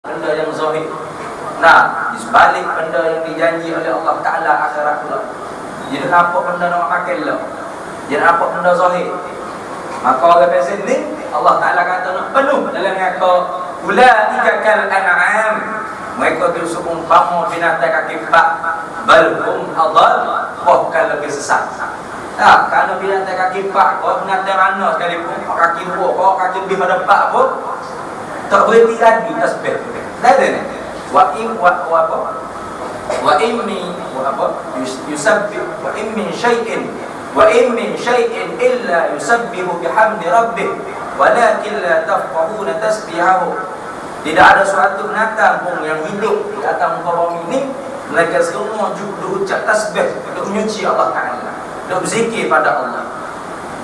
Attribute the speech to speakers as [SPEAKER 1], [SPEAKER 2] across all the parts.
[SPEAKER 1] benda yang zahir. Nah, di sebalik benda yang dijanji oleh Allah Ta'ala akhirat pula. Dia nampak benda nak makan lah. Dia nampak benda zahir. Maka orang pesan ni Allah Ta'ala kata nak penuh dalam kata ulaika kal an'am. Mereka tu seumpama binatang kaki empat, bal hum adall, bahkan lebih sesat. Nah, kalau binatang kaki empat, kau binatang mana sekalipun, kaki dua, kau kaki lebih pada empat pun tak berhenti lagi tasbih. Dah ada ni. Wa in min syai'in illa yusabbihu bihamdi rabbih walakin la tafqahuna tasbihahu. Tidak ada suatu binatang pun yang hidup di atas muka bumi ini mereka semua juga ucap tasbih untuk menyuci Allah Ta'ala, untuk berzikir pada Allah.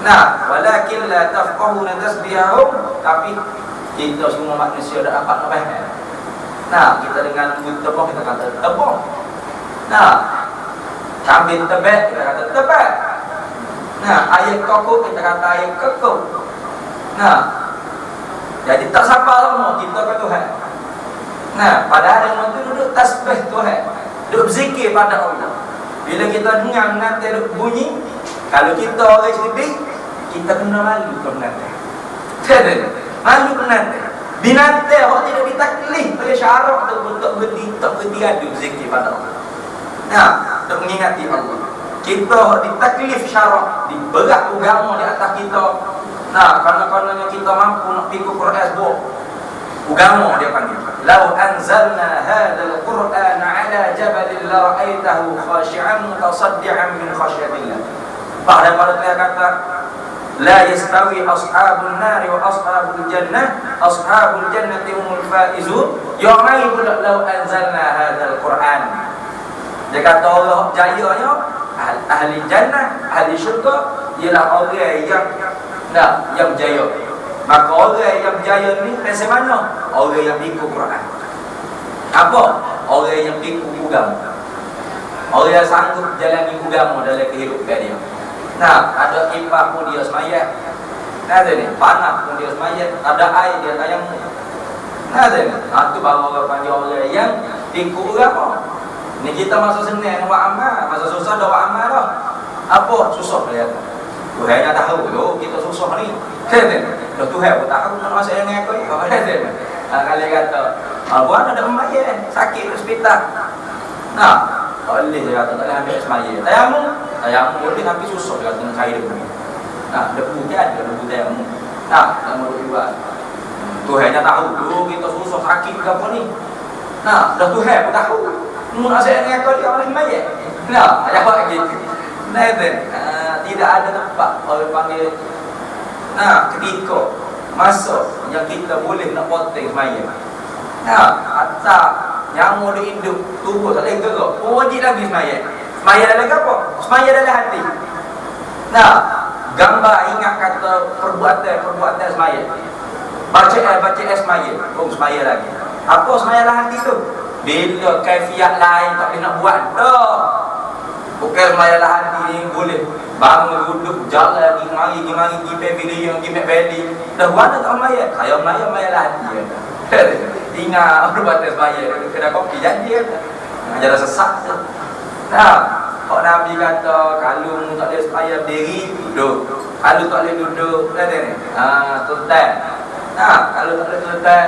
[SPEAKER 1] Nah, walakin la tafqahuna tasbihahum, tapi kita semua manusia dah dapat lebih. Nah, kita dengan tebang kita kata tebang. Nah, kambing tebak kita kata tebak. Nah, ayat kokok kita kata ayat kokok. Nah, jadi tak sabar lama kita ke Tuhan. Nah, padahal yang itu duduk tasbih Tuhan, duduk berzikir pada Allah. Bila kita dengar nanti duduk bunyi, kalau kita orang sedih, kita kena malu ke penanti. Malu penanti. Binatang orang tidak ditaklif oleh syarak untuk berhenti adu berzikir pada Allah. Nah, untuk mengingati Allah. Kita ditaklif syarak, diberat agama di atas kita. Nah, kerana kita mampu nak pikul Quran buah agama dia panggil. Lau anzalna hadzal Qur'ana 'ala jabalin la ra'aitahu khashi'an mutasaddian min khasyatillah. Pada dia kata la yastawi ashabun nari wa ashabul jannah, ashabul jannati humul faizun. Yawma yaqulu lau anzalna hadzal Qur'an. Dia kata Allah jayanya ahli jannah, ahli syurga ialah orang yang berjaya. Maka orang yang berjaya ni macam mana? Orang yang ikut Quran. Apa? Orang yang ikut agama. Orang yang sanggup jalani agama dalam kehidupan dia. Nah, ada impah pun dia semayat. Nah, ada ni, panas pun dia semayat. Ada air dia tayamum. Nah, ada ni. Itu baru orang panggil orang yang ikut agama. Ni kita masa senang buat amal, masa susah dah buat amal dah. Apa susah dia kata? Tuhan dah tahu tu kita susah ni. Kata, dah Tuhan pun tahu nak masa yang aku ni. Kata, kali kata, buat ada emak ye sakit di hospital. Nah, boleh dia kata tak boleh ambil semaya. Tayamum boleh tapi susah dia kata nak cari debu. Nah, debu dia ada debu tayamum. Nah, nama dua. Tuhan dah tahu tu kita susah sakit ke apa ni. Nah, dah Tuhan pun tahu. Mun asal yang aku dia oleh semaya. Nah, jawab gitu. Nah, tidak ada tempat orang panggil. Nah, ketika masa yang kita boleh nak potong semaya. Nah, hatta yang mau hidup tubuh tak boleh gerak, wajib lagi semaya. Semaya dalam apa? Semaya dalam hati. Nah, gambar ingat kata perbuatan semaya. Baca semaya, semaya lagi. Apa semaya dalam hati tu? Bila kaifiat lain tak boleh nak buat dah. Bukan semaya dalam hati ni boleh bangun duduk jalan pergi mari video pergi valley dah buat tak maya saya maya lah hati tinggal berbuat semaya kena kopi janji ajar sesak nah kok Nabi kata kalau tak ada semaya berdiri duduk kalau tak boleh duduk ada ni tutan nah kalau tak boleh tutan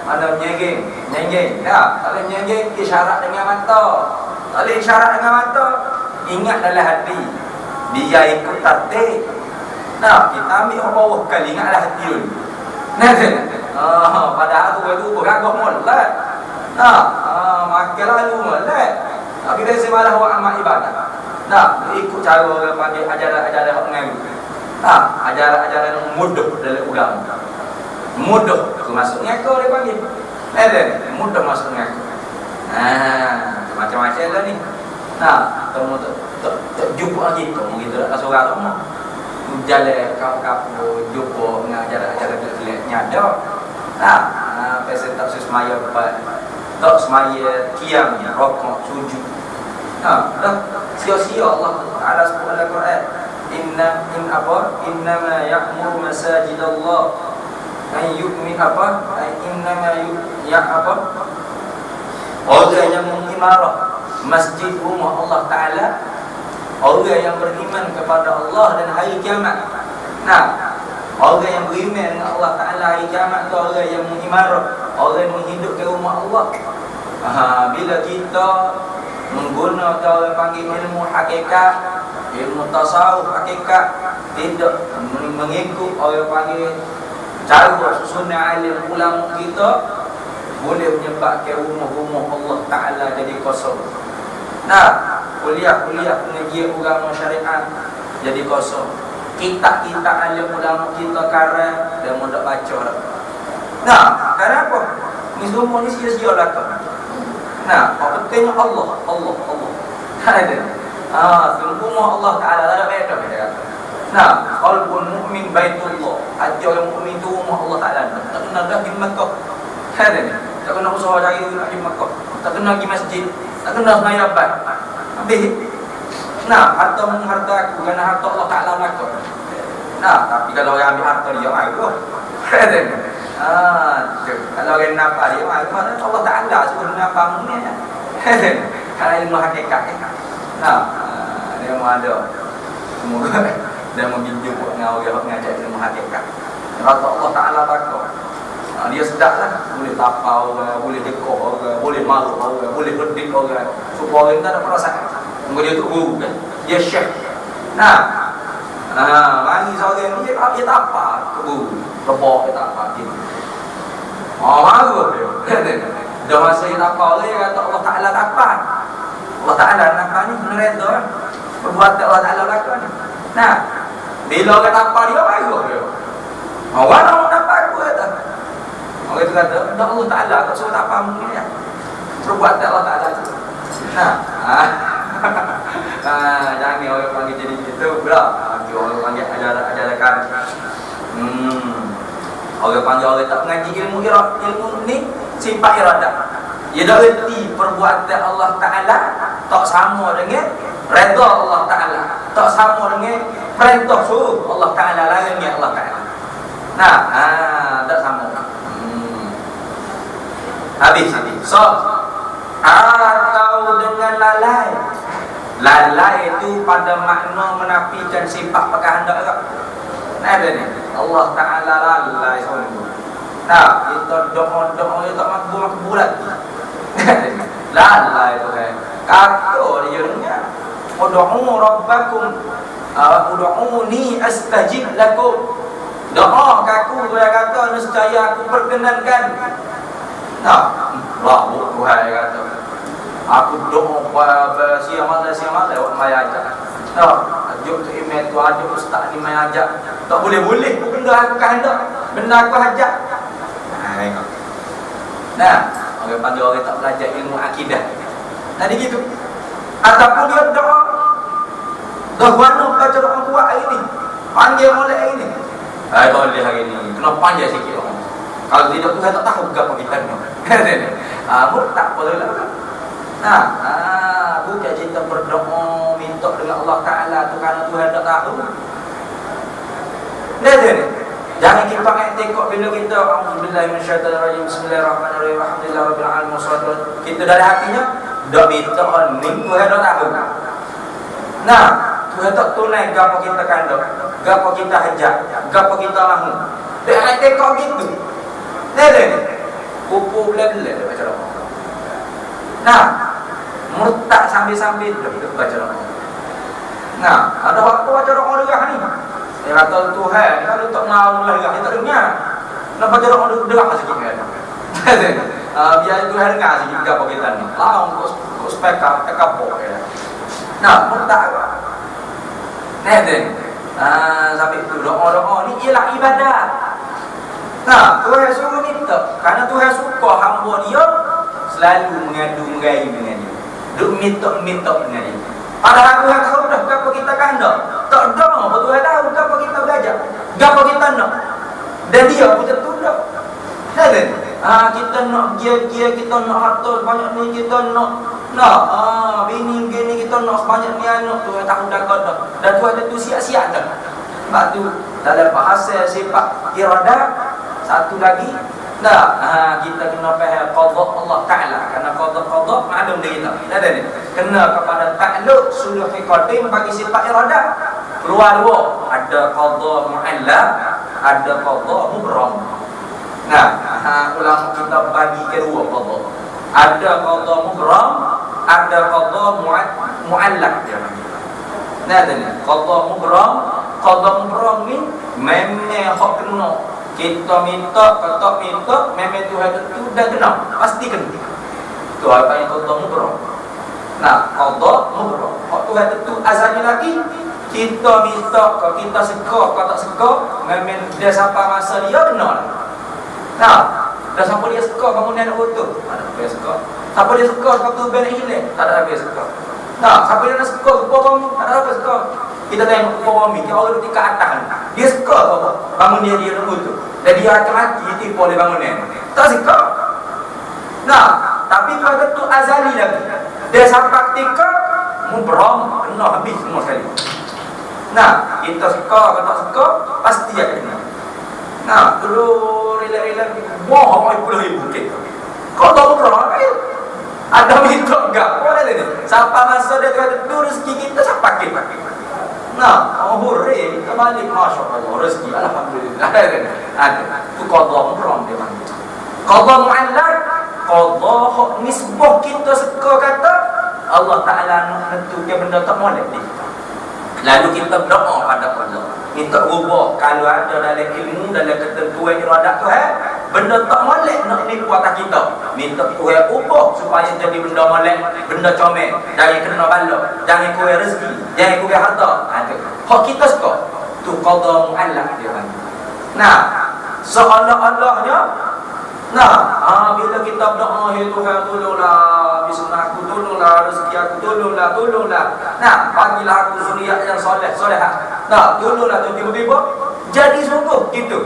[SPEAKER 1] mana nyenging nah tak boleh nyenging isyarat dengan mata tak boleh isyarat dengan mata ingat dalam hati dia ikut tartik. Nah, kita ambil orang bawah kali ingatlah hati dulu. Nah, padahal tu beragak molek. Nah, makan lalu molek. Tapi dia semalah buat amal ibadah. Nah, ikut cara orang panggil ajaran-ajaran hak dengan. Nah, ajaran-ajaran mudah dalam agama. Mudah masuk ngako dia panggil. Mudah masuk ngako. Macam-macam lah ni. Nah, kamu tak jumpa lagi kamu gitu tak seorang kamu jalan kamu jumpa dengan ajaran-ajaran kelihnya ada nah pasal tak semaya tak semaya kiam rokok sujud nah dah sia-sia Allah Taala sebut dalam Quran innama ya'muru masajidallah ay yu'min innama yang apa? Orang yang mengimarah masjid rumah Allah Ta'ala, orang yang beriman kepada Allah dan hari kiamat. Nah, orang yang beriman dengan Allah Ta'ala hari kiamat itu orang yang mengimarah, orang yang menghidupkan rumah Allah. Bila kita menggunakan orang panggil ilmu hakikat, ilmu tasawuf hakikat, tidak mengikut orang panggil cara sunnah alim ulama kita, boleh menyebabkan rumah-rumah Allah Ta'ala jadi kosong. Nah, kuliah-kuliah pengajian agama syariat jadi kosong. Kitab-kitab alim ulama kita karang dan mudah baca dah. Nah, kenapa? Ni semua ni sia-sia lah kan. Nah, apa pentingnya Allah. Ada. Rumah Allah Ta'ala ada beda dia kata. Nah, qalbul mu'min baitullah. Hati orang mukmin tu rumah Allah Ta'ala. Tak kena dah di Makkah. Ada ni. Tak kena usaha cari di Makkah. Tak kena pergi masjid. Tak kena sembahyang abad. Habis. Nah, harta aku kerana harta Allah Ta'ala Makkah. Nah, tapi kalau orang ambil harta dia malu. Ada ni. Kalau orang nampak dia malu, Allah Ta'ala suruh nampak ni. Ada ni. Kalau ilmu hakikat. Nah, dia mau ada. Semoga dia mau binju buat dengan orang mengajar ilmu hakikat. Harta Allah Ta'ala Makkah. Dia sedaplah, boleh tapau orang, boleh dekor orang, boleh malu orang, boleh berdik orang. Supaya orang tak ada perasaan. Dia tu guru kan, dia syekh. Nah, mari seorang ni dia tak apa, tu guru, rebok dia tak apa dia. Malu dia. Dah masa dia tak apa, dia kata Allah Ta'ala tak apa. Allah Ta'ala nak ni menereda perbuatan Allah Ta'ala lakukan. Nah, bila orang tak apa dia malu dia. Orang nak dapat aku kata. Orang itu kata, Allah Ta'ala tak suruh tak apa mungkin ya. Perbuatan Allah Ta'ala tu. Nah, jangan orang panggil jadi gitu pula. Orang panggil ajar-ajarkan. Orang panggil orang tak mengaji ilmu ni sifat iradah. Dia dah erti perbuatan Allah Ta'ala tak sama dengan redha Allah Ta'ala, tak sama dengan perintah suruh Allah Ta'ala, larangnya Allah Ta'ala. Nah, tak sama. Habis. So, atau dengan lalai. Lalai itu pada makna menafikan sifat kehendak Allah. Nah, ada ni. Allah Ta'ala lalai semua. Nah, kita doa-doa itu tak makbul lagi. Lalai tu kan. Kata dia dengar. Ud'u rabbakum ud'uni astajib lakum. Doa aku dia kata nescaya aku perkenankan. Nah, Allah Tuhan kata. Aku doa pada siang malam awak mai ajak. Nah, ajuk tu email tu ada ustaz ni mai ajak. Tak boleh benda aku kehendak, benda aku hajat. Tengok. Nah, orang panggil orang tak belajar ilmu akidah. Tadi gitu. Ataupun dia doa. Dah mana baca doa kuat hari ni. Panggil molek hari ni. Boleh hari ni. Kena panjang sikit orang. Kalau tidak tu saya tak tahu apa kita ni. Tak boleh lah. Bukan kita berdoa minta dengan Allah Ta'ala tu kerana Tuhan tak tahu. Jangan kita tengok bila kita Alhamdulillah minasyaitanirrajim bismillahirrahmanirrahim alhamdulillahirabbil alamin wassalatu kita dari hatinya dak minta ni Tuhan dak tahu. Nah, Tuhan tak tunai gapo kita kandang, gapo kita hajat, gapo kita mahu. Dia tengok gitu. Kupu bela-bela baca doa. Nah, murtad sambil-sambil baca doa. Nah, ada waktu baca doa juga ni. Dia kata Tuhan, kalau tak mau lah dia tak dengar. Nak baca doa dengar sikit kan. Biar Tuhan dengar sikit apa kita ni. Laung kau spekak kapok ya. Nah, murtad. Sampai itu doa-doa ni ialah ibadat. Nah, Tuhan suruh minta. Kerana Tuhan suka hamba dia selalu mengadu-mengayu dengan dia. Duk minta dengan dia. Padahal Tuhan tahu dah apa kita kehendak. Tak ada apa Tuhan tahu apa kita belajar. Apa kita nak. Dan dia pun tentu dah. Kita nak gia-gia, kita nak harta banyak ni, kita nak bini gini, kita nak sebanyak ni anak. Tuhan tahu dah kau dah. Dan Tuhan tentu siap-siap dah. Sebab tu dalam bahasa sifat iradah satu lagi Kita kena faham qada Allah Ta'ala. Karena qada maklum dia kita. Ada ni. Kena kepada takluk suluh qadim bagi sifat iradah. Keluar dua. Ada qada mu'allaq, ada qada mubram. Ulama kita bagi kedua qada. Ada qada mubram, ada qada mu'allaq dia. Ada ni. Qada mubram ni memang hak kena. Kita minta, kata minta, memang Tuhan itu dah kena, pasti kena. Tu apa yang qada mubram. Qada mubram. Hak Tuhan itu azali lagi. Kita minta, kalau kita suka, kalau tak suka, memang dia sampai masa dia kena. Dah sampai dia suka bangunan nak betul, tak ada dia suka. Sampai dia suka waktu ben hilang, tak ada dia suka. Sampai dia nak suka kupa bumi, tak ada apa suka. Kita tengok kupa bumi, dia orang duduk kat atas. Dia suka apa? Bangun dia nak betul. Dan dia akan mati tipu oleh bangunan. Tak suka. Tapi Tuhan itu azali lagi. Dia sampai ketika mubram, kena habis semua sekali. Kita suka atau tak suka, pasti akan kena. Dulu rela-rela wah, apa puluh ribu kita. Kau tahu berapa? Ada minta enggak? Boleh ni. Sampai masa dia kata tu rezeki kita siapa pakai? Hore, kita balik masya-Allah rezeki alhamdulillah. Ada. Tu qada mubram dia panggil. Qada mu'allaq, qada hak nisbah kita suka kata Allah Ta'ala nak tentukan benda tak molek ni. Lalu kita berdoa pada Allah, minta ubah. Kalau ada dalam ilmu, dalam ketentuan iradat Tuhan, benda tak molek nak nipu atas kita, minta Tuhan ubah supaya jadi benda molek, benda comel, jangan kena balak, jangan kurang rezeki, jangan kurang harta. Hak kita suka tu qada mu'allaq dia kan. Seolah-olahnya bila kita berdoa, ya Tuhan tolonglah bismillah aku, tolonglah rezeki aku, tolonglah. Bagilah aku zuriat yang solehah. Tolonglah tu tiba-tiba jadi sungguh gitu.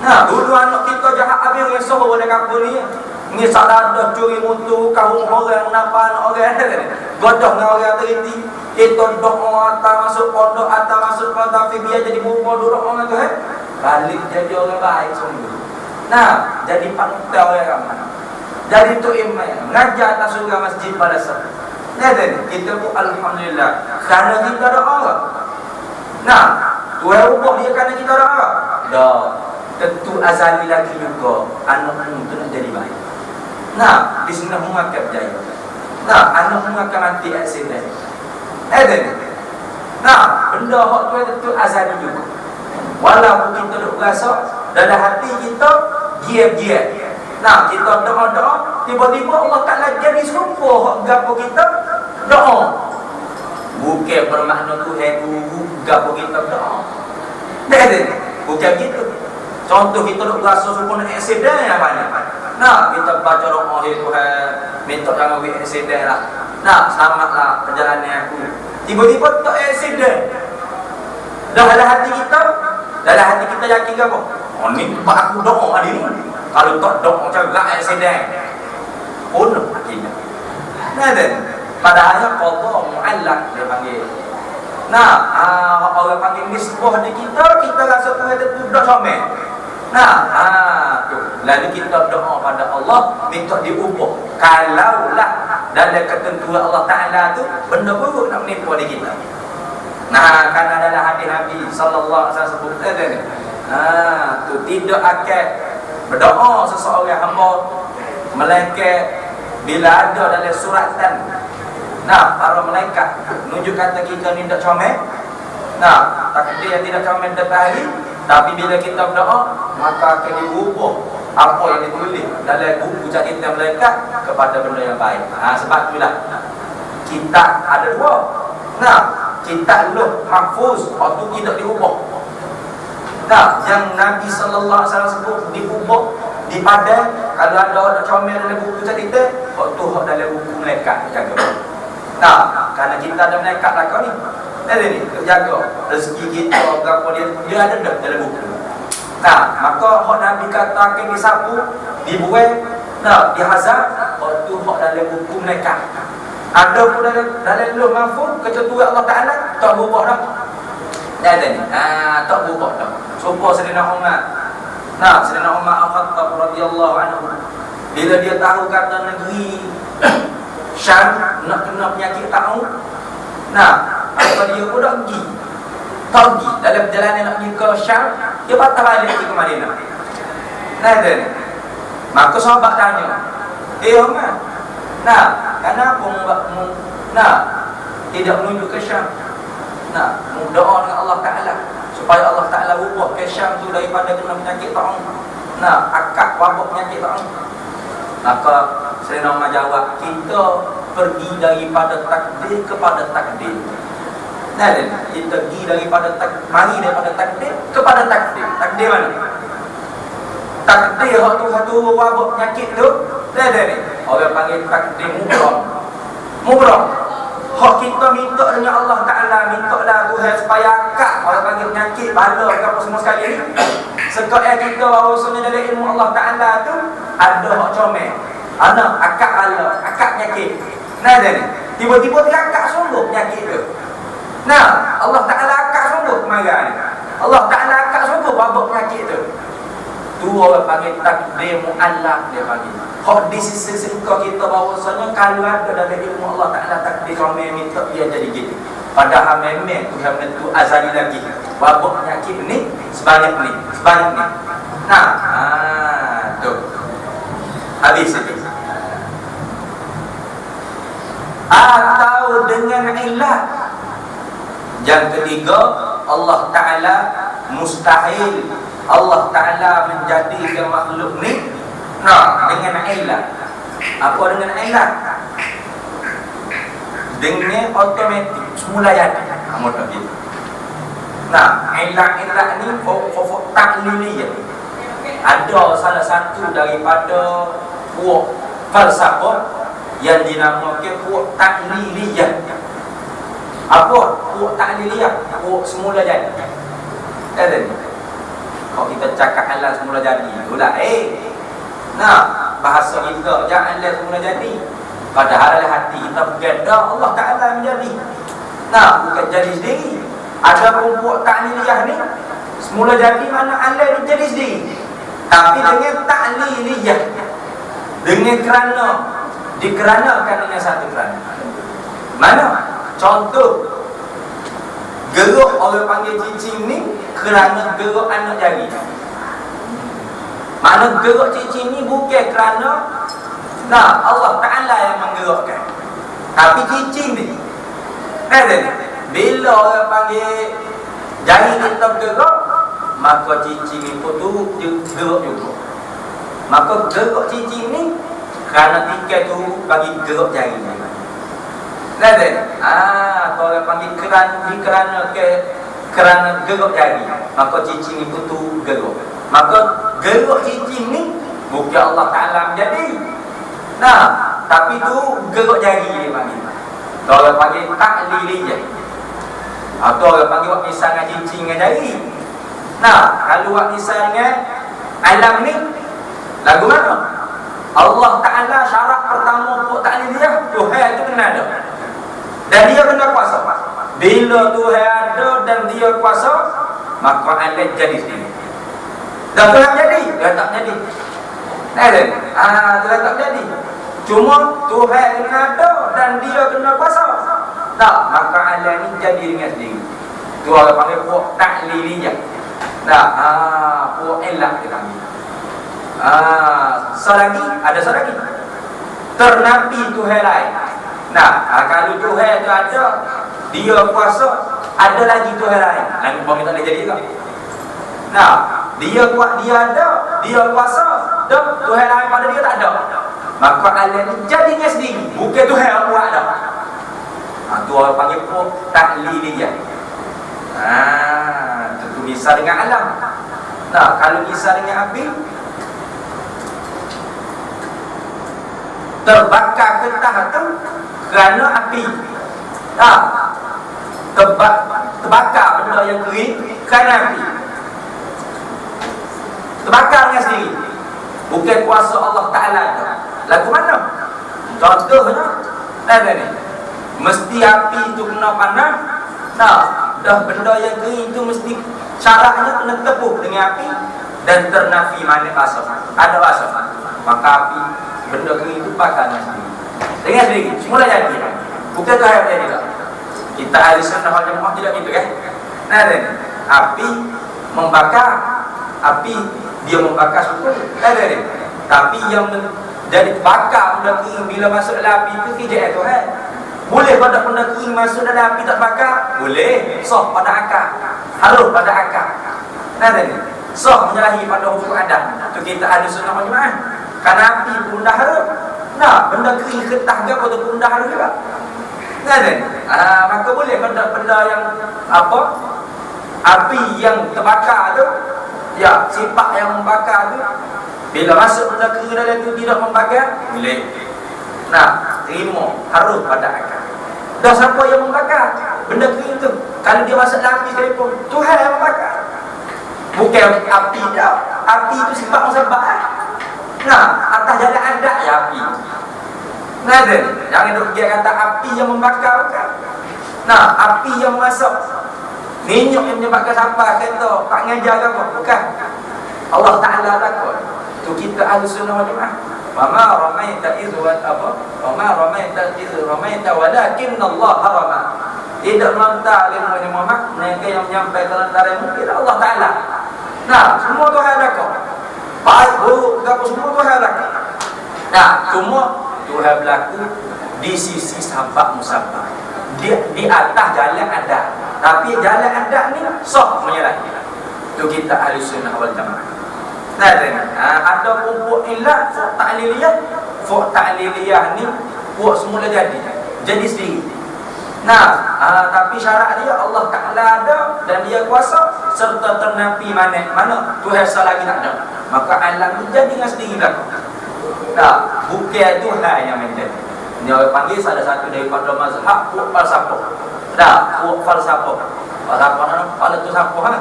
[SPEAKER 1] Dulu anak kita jahat habis ngesah pada kampung ni. Ngesah dah curi mutu, kahung orang, nampak anak orang. Godoh dengan orang terhenti. Kita doa atas masuk pondok, atas masuk tapi biar jadi bumbu doa dengan Tuhan. Balik jadi orang baik sungguh. Jadi panutan orang ramai. Jadi tu imam mengajar atas surga masjid pada saat. Kita pun alhamdulillah kerana kita doa. Tuhan ubah dia kerana kita doa. Tentu azali lagi juga anak-anak tu nak jadi baik. Di sini rumah akan berjaya. Anak rumah akan mati aksiden. Benda hak tu tentu azali juga. Walaupun kita duk rasa dalam hati kita giat-giat. Kita doa-doa, tiba-tiba Allah Ta'ala jadi serupa hak gapo kita doa. Bukan bermakna Tuhan gapo kita doa. Bukan gitu. Contoh kita duk rasa serupa nak aksiden yang banyak. Kita baca doa Tuhan, minta jangan buat aksiden lah. Selamatlah perjalanan aku. Tiba-tiba tak aksiden. Dalam hati kita yakin apa? Ni buat aku doa hari ni. Kalau tak doa macam gak aksiden. Penuh hatinya. Padahal qada mu'allaq dia panggil. Orang panggil nisbah di kita rasa Tuhan itu dah comel. Tu. Lalu kita doa pada Allah, minta diubah. Kalaulah dalam ketentuan Allah Ta'ala tu benda buruk nak menipu di kita. Kerana dalam hadis Nabi sallallahu alaihi wasallam sebut ni. Tu tidak akan berdoa seseorang hamba melainkan bila ada dalam suratan. Para malaikat menunjuk kata kita ni tak comel. Takdir yang tidak comel terbaik. Tapi bila kita berdoa, maka akan diubah apa yang ditulis dalam buku catatan malaikat kepada benda yang baik. Sebab itulah kita ada dua. Kitab Lauh Mahfuz waktu tidak diubah. Yang Nabi sallallahu alaihi wasallam sebut diubah di padang. Kalau ada orang comel dalam buku catatan, waktu hak dalam buku malaikat jaga. Kerana kita ada malaikat lah ni. Ni jaga rezeki kita berapa dia ada dah dalam buku. Maka hak Nabi kata akan disapu, dibuai, dihazab waktu hak dalam buku malaikat. Ada pun dalam Lauh Mahfuz ketentuan Allah Ta'ala tak berubah dah. Tak berubah dah. Supaya Sayyidina Umar Nah, Sayyidina Umar Al-Khattab radhiyallahu anhu, bila dia tahu kata negeri Syam nak kena penyakit tahu, nah, apa dia pun dah pergi. Dalam perjalanan nak pergi ke Syam, dia patah balik pergi ke Madinah. Nah, dan maka sahabat tanya, Umar, nah, kenapa tidak menuju ke Syam? Nah, doa dengan Allah Ta'ala supaya Allah Ta'ala ubah ke Syam tu daripada kena penyakit ta'un. Nah, akak wabak penyakit ta'un. Maka Sayyidina Umar jawab, kita pergi daripada takdir kepada takdir. Nah, kita pergi daripada mari daripada takdir kepada takdir. Takdir mana? Takdir satu wabak penyakit tu, orang panggil takdir mubrah. Hak kita minta dengan Allah Ta'ala, mintalah Tuhan supaya akak orang panggil penyakit, bala ke apa semua sekali ni. Sekali kita bahawasanya dalam ilmu Allah Ta'ala tu ada hak comel, ada akak bala, akak penyakit. Nah, jadi tiba-tiba akak sungguh penyakit tu. Nah, Allah Ta'ala akak sungguh kemarin. Allah Ta'ala akak sungguh babak penyakit tu. Tu orang panggil takdir mu'allaq, dia panggil. Hak di sisi sengkau kita bahawasanya kalau ada dalam ilmu Allah Ta'ala takdir kami minta dia jadi gitu. Padahal memang Tuhan menentu azali lagi babak penyakit ni sebanyak ni. Nah, tu habis itu. Atau dengan ilah. Yang ketiga, Allah Ta'ala mustahil Allah Ta'ala menjadikan makhluk ni dengan ilah. Apa dengan ilah? Dengan otomatik semula jadi. Kamu tak gitu. Nah, ilah ni fofok takliliyah. Ada salah satu daripada puak falsafah yang dinamakan puak takliliyah. Apa puak takliliyah? Puak semula jadi. Kalau kita cakap Allah semula jadi, itulah bahasa kita jangan Allah semula jadi. Padahal hati kita berganda Allah Ta'ala menjadi. Bukan jadi sendiri. Ada puak ta'liliyah ni semula jadi mana Allah ni jadi sendiri. Tapi dengan ta'liliyah, dengan kerana dikeranakan dengan satu kerana. Mana? Contoh, geruk orang panggil cicing ni kerana geruk anak jari. Mana geruk cicing ni bukan kerana Allah Ta'ala yang menggerukkan, tapi cicing ni bila orang panggil jari kita bergerak, maka cicing ni pun tu geruk juga. Maka geruk cicing ni kerana tikai tu bagi geruk jari ni. Kalau orang panggil kerana geruk jari, maka cicing ni pun tu geruk. Maka geruk cicing ni bukan Allah Ta'ala menjadi. Tapi tu geruk jari dia panggil. Kalau orang panggil takliliyah, atau orang panggil buat misal dengan cicing dengan jari. Kalau buat misal dengan alam ni, lagu mana? Allah Ta'ala syarat pertama buat takliliyah, Tuhan itu kena ada dan dia kena kuasa. Bila Tuhan ada dan dia kuasa, maka Allah jadi sendiri. Dan Tuhan jadi, dia tak jadi. Tuhan tak jadi. Cuma Tuhan kena ada dan dia kena kuasa. Tak, maka Allah ni jadi dengan sendiri. Tu orang panggil puak takliliyah. Puak ilah dia panggil. Ada selagi ternapi Tuhan lain. Kalau Tuhan tu ada, dia kuasa, ada lagi Tuhan lain. Lain pun kita boleh jadi tak? Dia kuat, dia ada, dia kuasa, dan Tuhan lain pada dia tak ada. Maka Allah ni jadinya sendiri, bukan Tuhan yang buat dah. Tu orang panggil puak takliliyah. Tentu misal dengan alam. Kalau misal dengan api, terbakar getah tu kerana api. Terbakar benda yang kering kerana api. Terbakar dengan sendiri, bukan kuasa Allah Ta'ala tu. Lagu mana? Contohnya ni, mesti api tu kena panas. Dah benda yang kering tu mesti caranya kena tepuh dengan api. dan ternafi mana asap. Ada asap, maka api benda kering itu bakar sendiri. Dengar sedikit, semula jadi. Bukan tu ayat jadi tak. Kita ahli sunnah wal jamaah tidak gitu kan? Nah, dan api membakar, api dia membakar suku. Tapi yang jadi bakar benda kering bila masuk dalam api itu kerja itu kan? Boleh pada benda kering masuk dalam api tak bakar? Boleh. Sah pada akar. Harus pada akar. Nah, dan sah menyalahi pada hukum adat. Itu kita ahli sunnah wal jamaah. Karena api pun dah harus. Nah, benda kering ketah ke apa tu pun dah harus juga. Nah, dan maka boleh benda yang apa? Api yang terbakar tu, ya, sifat yang membakar tu, bila masuk benda kering dalam tu tidak membakar, boleh. Nah, terima harus pada akal. Dah siapa yang membakar benda kering tu? Kalau dia masuk dalam api sekalipun, Tuhan yang membakar. Bukan api dah. Api itu sifat musabah. Nah, atas jalan adat ya api. Nah, jangan duk dia kata api yang membakar kan. Nah, api yang masuk minyak yang menyebabkan sampah kereta tak ngajar ke apa? Bukan. Allah Ta'ala takut. Tu kita ahli sunnah wal jamaah. Wa ma ramaita idh wa apa? Wa ma ramaita idh ramaita walakin Allah harama. Tidak melontar oleh Muhammad, mereka yang menyampaikan antaramu tidak Allah Ta'ala. Nah, semua Tuhan takut. Baik buruk apa semua Tuhan berlaku. Nah, cuma Tuhan berlaku di sisi sahabat musabah. Di atas jalan adat. Tapi jalan adat ni sah menyalahi. Itu kita ahli sunnah wal jamaah. Nah, ada puak ilah, puak ta'liliyah. Puak ta'liliyah ni puak semula jadi sendiri. Nah, tapi syarat dia Allah Ta'ala ada dan dia kuasa serta ternafi mana Tuhan lagi tak ada. Maka alam itu jadi dengan sendiri dah. Nah, bukan Tuhan yang menjadi. Dia panggil salah satu daripada mazhab puak falsafah. Dah, puak falsafah. Falsafah mana? Kepala tu siapa ha?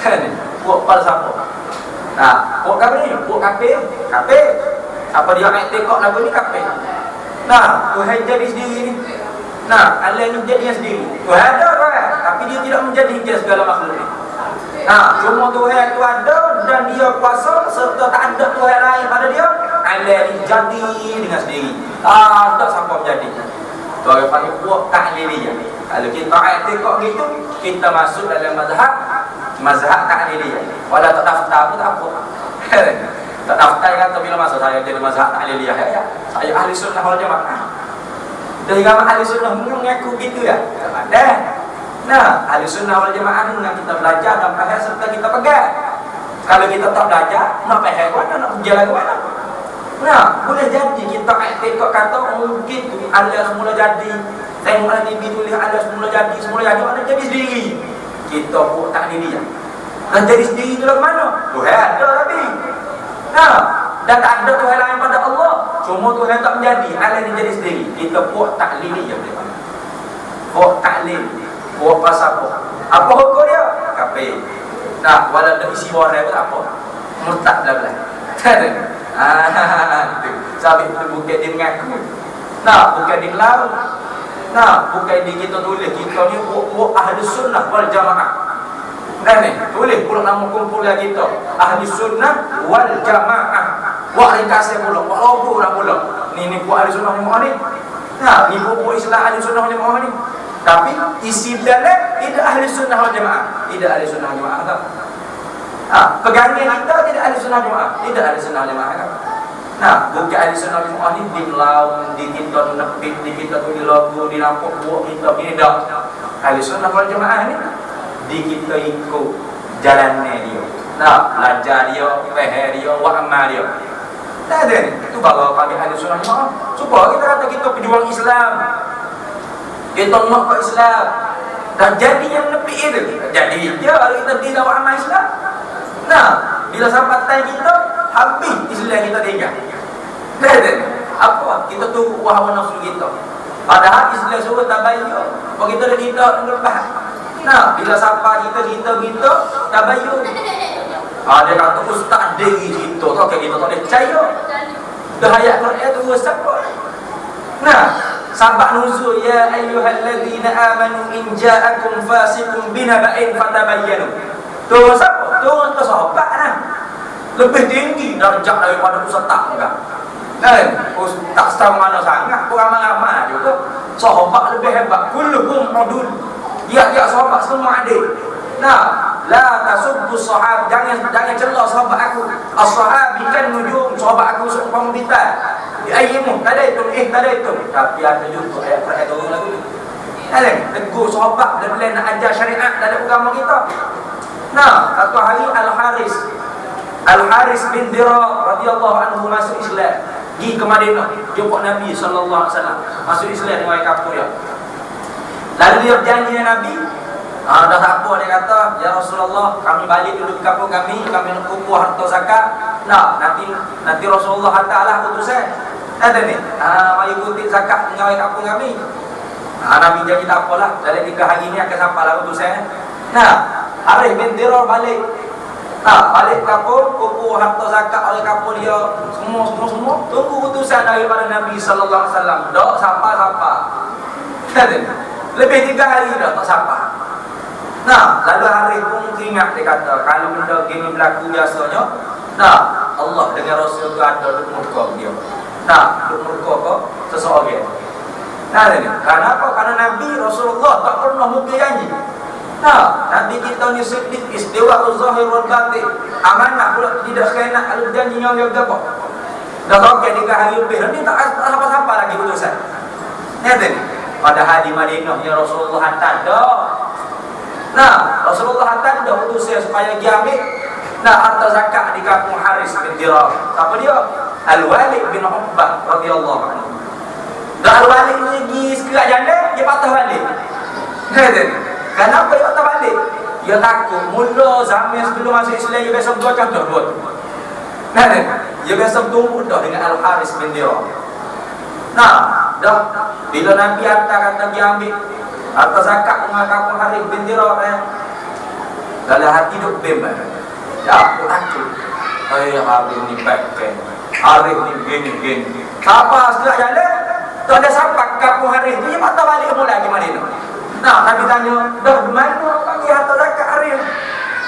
[SPEAKER 1] Kan? Puak falsafah. Nah, puak apa ni? Puak kafir. Kafir. Apa dia nak tekok lagu ni kafir. Nah, Tuhan jadi sendiri ni. Nah, Allah ni menjadi sendiri. Tuhan ada kan? Tapi dia tidak menjadikan segala makhluk ni. Nah, cuma Tuhan tu ada dan dia kuasa serta tak ada Tuhan lain pada dia. Allah ni jadi dengan sendiri. Tak siapa menjadi. Tu orang panggil puak ta'liliyah. Kalau kita i'tikad gitu, kita masuk dalam mazhab ta'liliyah. Walau tak daftar pun tak apa. Tak daftar kata bila masa saya jadi mazhab ta'liliyah ya. Saya ahli sunnah wal jamaah. Dari agama ahli sunnah mengaku gitu ya? Ada. Nah, ahli sunnah wal jamaah dengan kita belajar dan faham serta kita pegang. Kalau kita tak belajar, nak faham mana, nak berjalan ke mana? Nah, boleh jadi kita i'tikad kata mungkin Allah semula jadi. Tengok Nabi tulis Allah semula jadi mana jadi sendiri. Kita pun tak diri ya. Dan jadi sendiri tu dari mana? Tuhan ada tapi. Nah, dan tak ada Tuhan lain pada Allah. Cuma Tuhan tak menjadi, Allah ni jadi sendiri. Kita buat taklil je boleh. Buat taklil, buat falsafah. Apa hukum dia? Kafir. Nah, walau ada isi warai pun apa? Murtad belah-belah. Kan? Itu. Sebab itu bukan dia mengaku. Nah, bukan dia lalu. Nah, bukan dia kita tulis. Kita ni buat ahli sunnah wal jamaah. Kan ni? Tulis pula nama kumpulan kita. Ahli sunnah wal jamaah. Buat ringkasan pula, buat logo lah pula. Ni buat ahli sunnah jamaah ni. Nah, ni buat Islam ahli sunnah jamaah ni. Tapi isi dalam tidak ahli sunnah wal jamaah. Tidak ahli sunnah jamaah tak? Pegangan kita tidak ahli sunnah jamaah. Tidak ahli sunnah jamaah kan? Nah, bukan ahli sunnah jamaah ni di melaun, di kita nepik, di kita tu di logo, di nampak buat kita ni dah. Ahli sunnah wal jamaah ni di kita ikut jalannya dia. Nah, belajar dia, faham dia, wa amal dia. Tak ada ni. Itu baru panggil ahli sunnah jamaah. Supaya kita kata kita pejuang Islam. Kita nak ke Islam. Dan jadi yang lebih itu. Jadi dia kalau kita tidak wa amal Islam. Nah, bila sampai time kita habis Islam kita tinggal. Tak ada ni. Apa? Kita tu hawa nafsu kita. Padahal Islam suruh tabayyun. Kalau kita dah kita lepas. Nah, bila sampai kita tabayyun. Dia kata ustaz diri kita tu kayak kita tak boleh percaya. Dah ayat Quran tu siapa? Nah, sabak nuzul ya ayyuhalladzina amanu in ja'akum fasiqun binaba'in fatabayyanu. Tu siapa? Tu sahabat nah. lebih tinggi darjat daripada ustaz tak enggak. Tak tahu mana sangat, ramai-ramai juga. Sahabat lebih hebat, kulluhum udul. Dia sahabat semua adil. La tasubbu sahab, jangan celah sahabat aku. As-sahabi kan nujum, sahabat aku seumpama bintang. Ayyimu tadaitum tadaitum. Tapi ada juga ayat turun lagu ni. Tegur sahabat dan boleh nak ajar syariat dalam agama kita. Satu hari Al-Haris bin Dirar radhiyallahu anhu masuk Islam. Pergi ke Madinah, jumpa Nabi sallallahu alaihi wasallam. Masuk Islam dengan kapur dia. Lalu dia berjanji dengan Nabi, dah tak apa, dia kata, ya Rasulullah, kami balik dulu ke kampung kami nak kumpul harta zakat. Nanti Rasulullah hantarlah utusan. Ada ni, mari kutip zakat dengan kampung kami. Nabi janji tak apalah, dalam 3 hari ni akan sampailah utusan. Haris bin Dirar balik kampung, kumpul harta zakat oleh kampung dia, semua tunggu utusan daripada Nabi sallallahu alaihi wasallam. Dak sampai. Lebih 3 hari dah tak sampai. Lalu Haris pun teringat, dia kata, kalau benda gini berlaku biasanya, Allah dengan Rasul tu ada duk murka dia. Duk murka ke seseorang. Kenapa? Karena Nabi Rasulullah tak pernah mungkin janji. Nabi kita ni sedih istiwa zahir wal batin. Amanah pula tidak kena kalau janjinya dia apa. Dah sampai 3 hari lebih ni tak sampai lagi utusan. Pada hari Madinah ya Rasulullah hantar dah. Rasulullah hantar dah utusan supaya dia ambil harta zakat di kampung Haris bin Dirar. Siapa dia? Al-Walid bin Uqbah radhiyallahu anhu. Dah Al-Walid ni pergi sekerat janda, dia patah balik. Kenapa dia patah balik? Dia takut mula zaman sebelum masuk Islam dia biasa berdoa contoh dua tu. Dia biasa bertunggu dah dengan Al-Haris bin Dirar. Dah bila Nabi hantar kata dia ambil harta zakat dengan kampung Haris bin Dirar, dalam hati duk bimbang. Aku takut. Haris ni baikkan. Haris ni gini. Siapa setelah jalan, tak ada sampai kampung Haris tu, dia patah balik mula lagi Madinah. Nabi tanya, dah di mana orang panggil harta zakat Haris?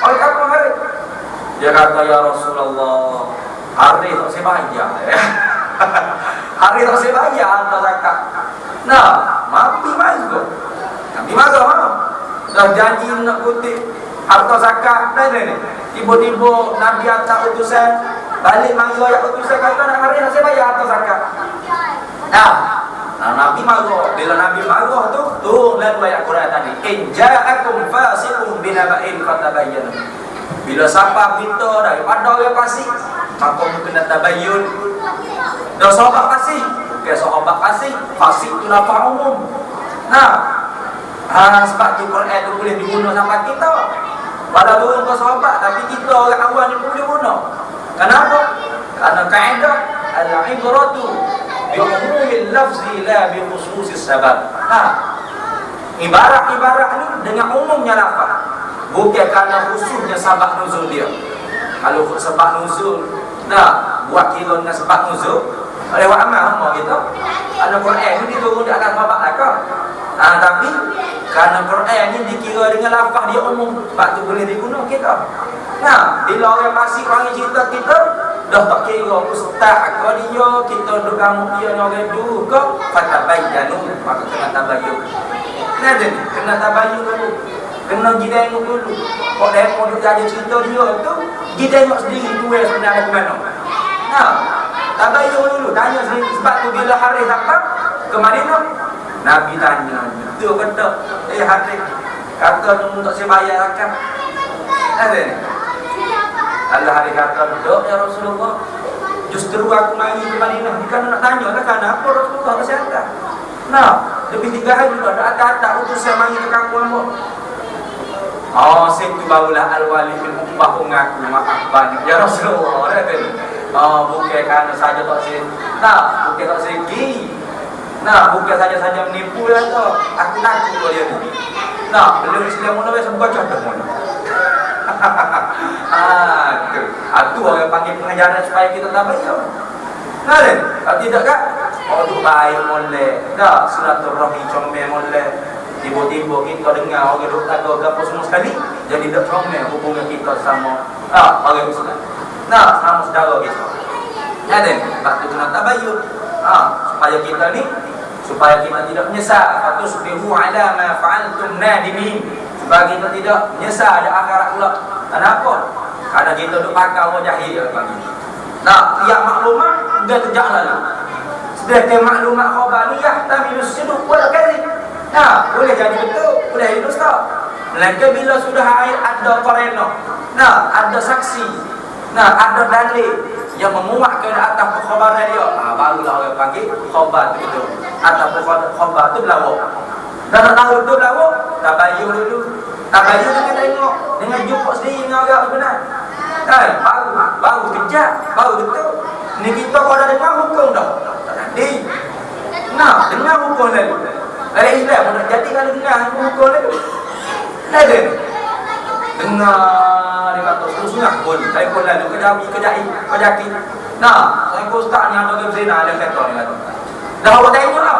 [SPEAKER 1] Oleh kampung Haris. Dia kata, ya Rasulullah, Haris tak sebayar. Haris tak sebayar harta zakat. Nabi marah. Nabi marah. Dah janji nak kutip harta zakat. Tiba-tiba Nabi hantar utusan, balik manggil ayat utusan kata nak Haris tak sebayar harta zakat. Nabi marah. Bila Nabi marah tu lalu ayat Quran tadi, in ja'akum fasiqun binaba'in fatabayyanu. Bila siapa berita daripada orang fasik, maka kena tabayyun. Dah sahabat fasik, bukan sahabat fasik tu lafaz umum. Sebab tu Quran tu boleh diguna sampai kita. Walau turun ke sahabat, tapi kita orang awam ni boleh guna. Kenapa? Karena kaedah al-ibratu bi umumil lafzi la bi khususis sabab. Ibarat ni dengan umumnya lafaz, bukan kerana khususnya sebab nuzul dia. Kalau sebab nuzul, buat kira dengan sebab nuzul, oleh wa amal kita. Ada Quran ni diturun di atas sahabat lakar. Tapi kerana Quran ni dikira dengan lafaz dia umum, sebab tu boleh diguna kita. Bila orang fasik orang cerita kita, dah tak kira ustaz ke dia, kita duduk kamu dia dengan orang dulu ke, fatabayyanu, maka kena tabayyun. Kena tabayyun dulu. Kena pergi tengok dulu. Kok dia mau duduk jaga cerita dia tu, pergi tengok sendiri tu sebenarnya ke mana. Tabayyun dulu, tanya sendiri. Sebab tu bila Haris datang ke Madinah, Nabi tanya, betul ke tak? Haris kata tu tak sebayar zakat. Allah Haris kata, tak ya Rasulullah, justru aku mari ke Madinah bukan nak tanya lah kenapa Rasulullah kasih hantar. Lebih 3 hari dah ada utusan mari ke kampung hamba. Situ barulah Al-Walid bin Uqbah mengaku maaf banyak ya Rasulullah. Bukan kerana saja tak bukan tak segi. Bukan saja menipu lah tu. Aku takut pada dia ni. Belum Islam mula biasa buka contoh mula. Itu orang panggil pengajaran supaya kita tak bayar. Kalau tidak kan, tu baik boleh. Silaturahmi comel boleh. Tiba-tiba kita dengar orang duk kata apa semua sekali, jadi tak comel hubungan kita sama orang Islam. Nah, sama saudara kita. Ada waktu kena tabayyun. Supaya kita ni, supaya kita tidak menyesal. Fatusbihu ala ma fa'altum nadimin. Supaya kita tidak menyesal di akhirat pula. Kenapa? Karena kita duk pakai orang jahil pagi. Nah, tiap maklumat dia terjak lalu. Sedangkan maklumat khabariyah tamilus sidq wal kadhib. Nah, boleh jadi betul, boleh jadi dusta. Melainkan bila sudah ada qarina. Nah, ada saksi. Nah, ada dalil yang menguatkan atas perkhabaran dia. Barulah orang panggil khabar itu. Atas khabar tu berlaku. Dan nak tahu tu berlaku, tabayyun dulu. Tabayyun dengan tengok, dengan jumpa sendiri dengan orang benar. Kan, baru kejap, baru betul. Ni kita kalau dah dengar hukum dah. Tak jadi. Nah, dengar hukum lalu. Dari Islam pun nak jadi kalau dengar hukum lalu. Ada. Dengar dia kata sungai pun. Saya pun lalu kejaki. Nah, saya pun ustaz ni ada berzina ada kata ni kata. Dah awak tengok lah.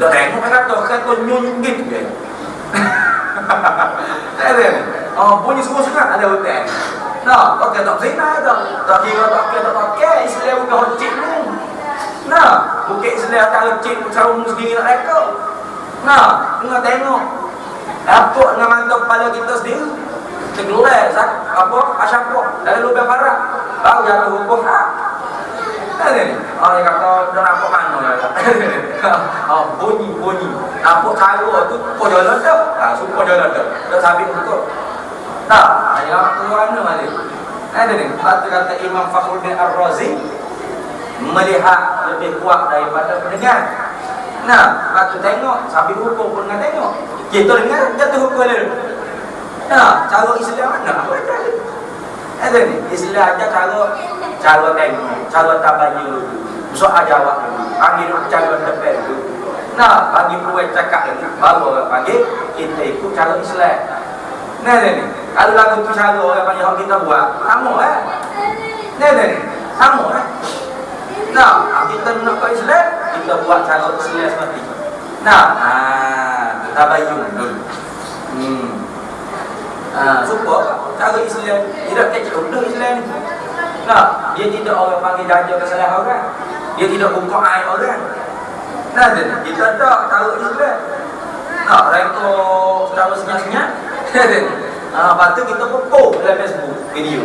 [SPEAKER 1] Dah tengok dia kata nyunyuk gitu dia. Ada. Bunyi sungai ada hotel. Nah, tak kata berzina dah. Tak kira tak kira Islam bukan hocik ni. Nah, bukit Islam tak hocik cara sendiri nak reka. Nah, dengar tengok. Dapuk dengan mata kepala kita sendiri. Tergeluar apa asyapuk dari lubang barat. Baru jatuh hukum hak. Ada ni. Dia kata dah nampak mana ya. Bunyi. Nampak cara tu pojolan dah. Sumpah jalan dah. Dah sabit betul. Tak, yang keluar mana? Ada ni. Kata Imam Fakhruddin Ar-Razi melihat lebih kuat daripada pendengar. Nah, waktu tengok sambil hukum pun nak tengok. Kita dengar jatuh hukum lalu. Nah, cara Islam mana? Ada ni. Islam aja cara tengok, cara tabayyun. Soal jawab dulu. Panggil cara depan dulu. Nah, bagi peluang cakap lagi. Baru orang panggil kita ikut cara Islam. Nah, ni. Kalau lagu tu cara orang panggil hak kita buat, sama ni. Sama Nah, kita nak ke Islam, kita buat cara Islam seperti itu. Nah, tabayyun dulu. Supaya cara Islam tidak kecil betul Islam ni. Nah, dia tidak orang panggil jaga kesalahan orang. Dia tidak buka aib orang. Nah, kita tak tahu Islam. Nah, reka cara senyap-senyap. Lepas tu kita pun post dalam Facebook video.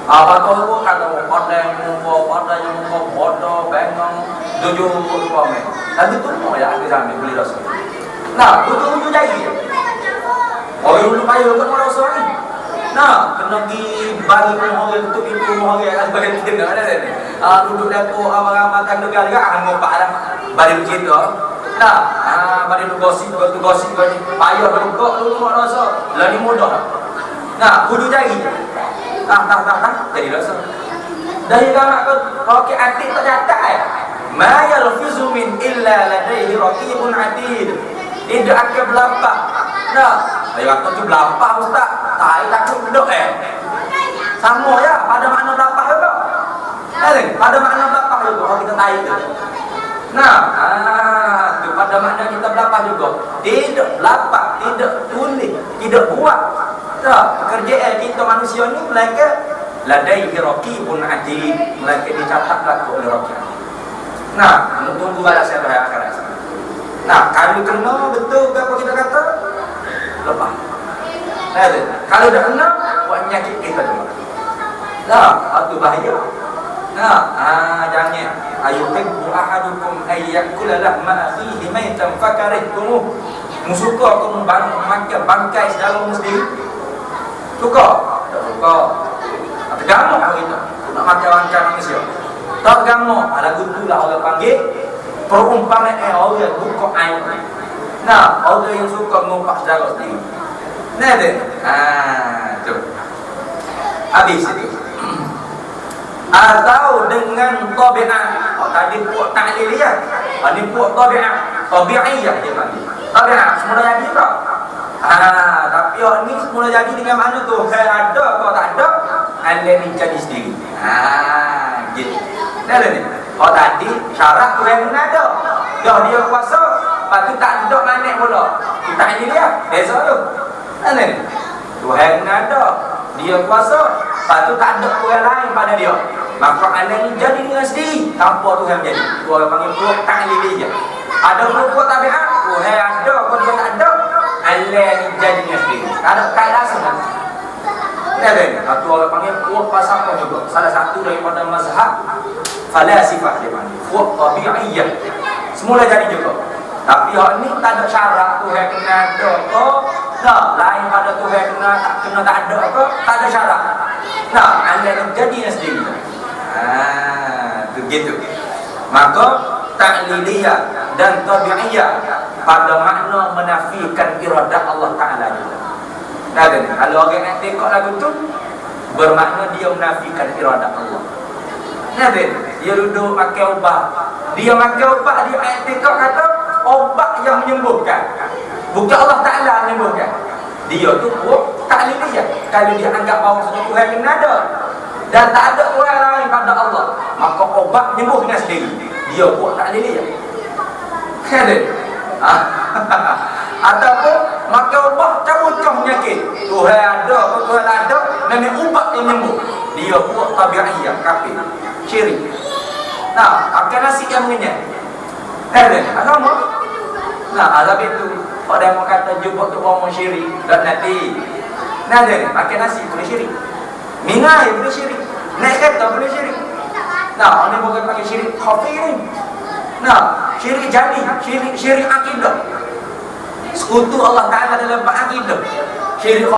[SPEAKER 1] Apa kau kata pandai yang muka bodoh, bengong, jujur komen. Nanti tu mau ya ada sambil beli rasa. Nah, ujung jadi. Orang dulu payah buat rasa ni. Nah, kena pergi bagi orang tutup pintu orang yang bagi kita ada ni. Duduk dapur abang-abang tangga juga akan ngompak dah. Bagi kita. Nah, bagi gosip bagi payah berukok dulu mak rasa. Lagi mudah. Nah, ujung jadi. Tak jadi rasa. Dari kamak kau ke atik tak catat ma yalfizu min illa ladaihi raqibun atid. Tidak akan berlampah. Nah, saya kata tu berlampah ustaz. Tak takut duduk sama ya pada makna berlampah juga. Pada makna berlampah juga kalau kita tahu tu. Nah, tu pada makna kita berlampah juga. Tidak berlampah, tidak tulis, tidak buat. Pekerjaan kita manusia ni melainkan ladaihi raqibun atid, melainkan dicatatlah oleh raqib. Nah, tunggu balasan pada akhirat. Nah, kalau kena betul ke apa kita kata? Lepas. Kalau dah kena, buat nyakit kita juga. Nah, itu bahaya. Nah, jangan. Ayuhibbu ahadukum ayyakula lahma akhihi maitan fakarihtumuh. Musuka kamu makan bangkai saudara sendiri. Suka? Tak suka. Tergamuk hari itu. Nak makan bangkai manusia. Tak tergamuk. Lagu tu lah orang panggil perumpamaan orang buka air. Nah, orang yang suka mengumpat saudara sendiri. Nah, ada. Tu. Habis itu. Atau dengan tabiat. Tadi buat ta'liliyah. Ini buat tabiat. Tabi'iyah dia panggil. Tabiat semula jadi tak? Tapi ni semula jadi dengan mana tu? Saya ada atau tak ada? Anda ni jadi sendiri. Gitu. Nah, ni. Tadi syarat tu yang ada. Dah dia kuasa. Lepas tu tak ada manik pula. Kita ini dia. Beza tu. Nah, ni. Tuhan ada. dia kuasa, lepas tu tak ada Tuhan lain pada dia. Maka Allah ni jadi dengan sendiri tanpa Tuhan jadi. Tu orang panggil puak ta'liliyah. Ada puak tabiat, Tuhan ada, kau dia tak ada. Allah ni jadi dengan sendiri. Tak ada kait asal kan? Tu orang panggil puak pasal juga. Salah satu daripada mazhab falasifah dia panggil puak tabi'iyah. Semula jadi juga. Tapi hak ni tak ada syarat Tuhan kena ada ke, tak lain pada Tuhan kena tak ada ke, tak ada syarat. Nah, Allah ni jadi sendiri. Begitu. Maka ta'liliyah dan tabi'iyah pada makna menafikan iradah Allah Ta'ala juga. Nah, kalau orang nak tengok lagu tu, bermakna dia menafikan iradah Allah. Nah, dia duduk pakai ubat. Dia pakai ubat, dia tengok kata obat yang menyembuhkan, bukan Allah Ta'ala menyembuhkan. Dia tu buat ta'liliyah. Kalau dia anggap bahawa satu Tuhan kena ada dan tak ada orang lain pada Allah, maka obat menyembuh dengan sendiri. Dia buat ta'liliyah. Ataupun maka obat cabut-cabut penyakit. Tuhan ada atau Tuhan tak ada, memang ubat yang menyembuh. Dia buat tabi'iyah, kafir, syirik. Nah, makan nasi yang mengenyang. Agama. Nah, habis tu pada yang kata jumpa tu orang syirik dan nanti. Nah, dia makan nasi boleh syirik. Mingai boleh syirik. Naik kereta boleh syirik. Nah, ini bukan pakai syirik khafi ni. Nah, syirik jadi, syirik akidah. Sekutu Allah Ta'ala dalam akidah. Syirik